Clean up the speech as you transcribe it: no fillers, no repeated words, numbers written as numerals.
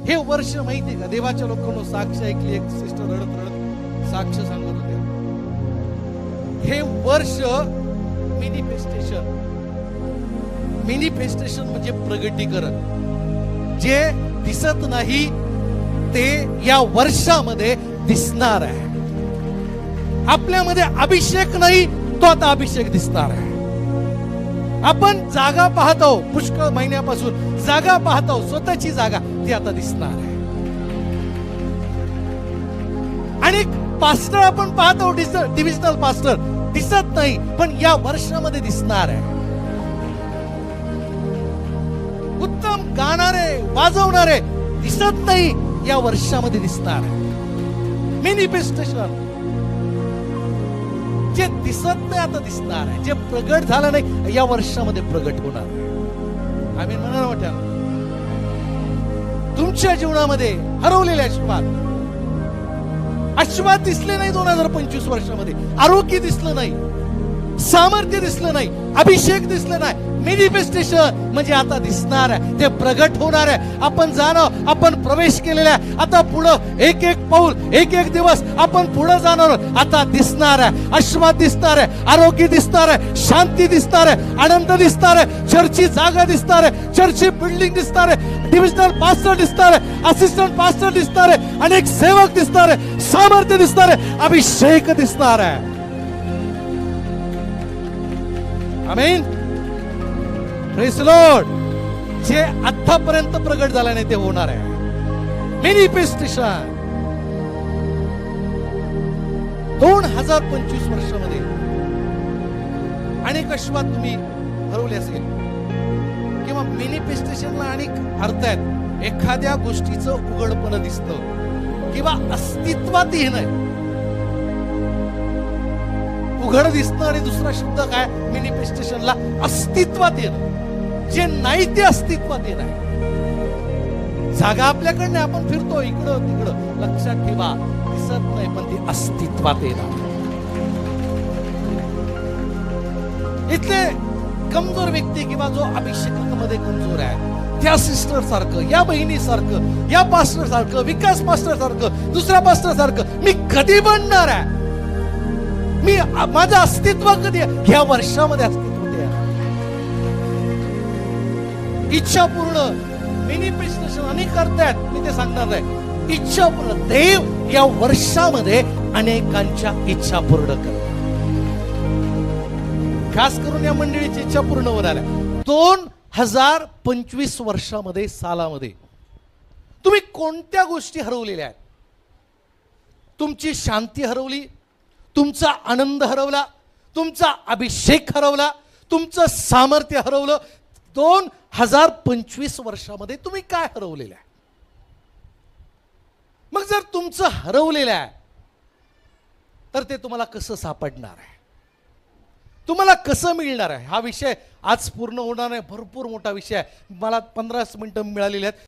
हे वर्ष माहिती का, देवाच्या लोकांना साक्ष ऐकली. एक सिस्टर रडत रडत साक्ष सांगत होत्या, हे वर्ष मिनिफेस्टेशन म्हणजे प्रगटीकरण. जे दिसत नाही ते या वर्षामध्ये दिसणार आहे. आपल्यामध्ये अभिषेक नाही, तो आता अभिषेक दिसणार आहे. आपण जागा पाहतो, पुष्कळ महिन्यापासून जागा पाहतो, स्वतःची जागा ती आता दिसणार आहे. आणि पास्टर आपण पाहतो, डिव्हिजनल पास्टर दिसत नाही, पण या वर्षामध्ये दिसणार आहे. उत्तम गाणारे वाजवणारे दिसत नाही, या वर्षामध्ये दिसणार आहे. मॅनिफेस्टेशन जे दिसत नाही आता दिसणार आहे. जे प्रगट झालं नाही या वर्षामध्ये प्रगट होणार आहे. आम्ही म्हणणार मोठ्या, तुमच्या जीवनामध्ये हरवलेले आशीर्वाद दिसले नाही 2025 वर्षामध्ये. आरोग्य दिसलं नाही, सामर्थ्य दिसलं नाही, अभिषेक दिसलं नाही. मॅनिफेस्टेशन म्हणजे आता दिसणार आहे, ते प्रगट होणार आहे. आपण जाणं, आपण प्रवेश केलेला आहे. आता पुढं एक एक पाऊल, एक एक दिवस आपण पुढे जाणार. आता दिसणार आहे, आशीर्वाद दिसणार आहे, आरोग्य दिसणार आहे, शांती दिसणार आहे, आनंद दिसणार आहे, चर्चची जागा दिसणार आहे, चर्चची बिल्डिंग दिसणार आहे, डिव्हिजनल पास्टर दिसणार आहे, असिस्टंट पास्टर दिसणार आहे, अनेक सेवक दिसणार आहे, सामर्थ्य दिसणार आहे, अभिषेक दिसणार आहे. आमीन. Praise Lord. जे आतापर्यंत प्रगट झाला नाही ते होणार आहे. मॅनिफेस्टेशन 2025 वर्षामध्ये अनेक आशीर्वाद तुम्ही हरवले असेल, किंवा मॅनिफेस्टेशनला अनेक अर्थ आहेत. एखाद्या गोष्टीचं उघडपण दिसतं किंवा अस्तित्वात येणं. उघड दिसणं आणि दुसरा शब्द काय मॅनिफेस्टेशनला, अस्तित्वात येणं. जे नाही ते अस्तित्वात येणं आहे. जागा आपल्याकडनं, आपण फिरतो इकडं तिकडं, लक्षात ठेवा दिसत नाही पण ते अस्तित्वात येणार. इथले कमजोर व्यक्ती किंवा जो अभिषेकामध्ये कमजोर आहे, त्या सिस्टर सारखं, या बहिणी सारखं, या पास्टर सारखं, विकास पास्टर सारखं, दुसऱ्या पास्टर सारखं मी कधी बनणार आहे? मी माझं अस्तित्व कधी ह्या वर्षामध्ये अस्तित्व द्या. इच्छा पूर्ण मॅनिफेस्टेशन अनेक अर्थ आहेत, मी ते सांगणार नाही. इच्छा पूर्ण, देव या वर्षामध्ये अनेकांच्या इच्छा पूर्ण करतात. खास करून या मंडळीची इच्छा पूर्ण होणार आहे. 2025 वर्षामध्ये, सालामध्ये तुम्ही कोणत्या गोष्टी हरवलेल्या आहेत? तुमची शांती हरवली, तुमचा आनंद हरवला, तुमचा अभिषेक हरवला, तुमचं सामर्थ्य हरवलं. 2025 वर्षामध्ये तुम्ही काय हरवलेलं आहे? मग जर तुमचं हरवलेलं आहे तर ते तुम्हाला कसं सापडणार आहे? तुम्हाला कसं मिळणार आहे? हा विषय आज पूर्ण होणार नाही, भरपूर मोठा विषय आहे. मला 15 मिनिटं मिळालेले आहेत.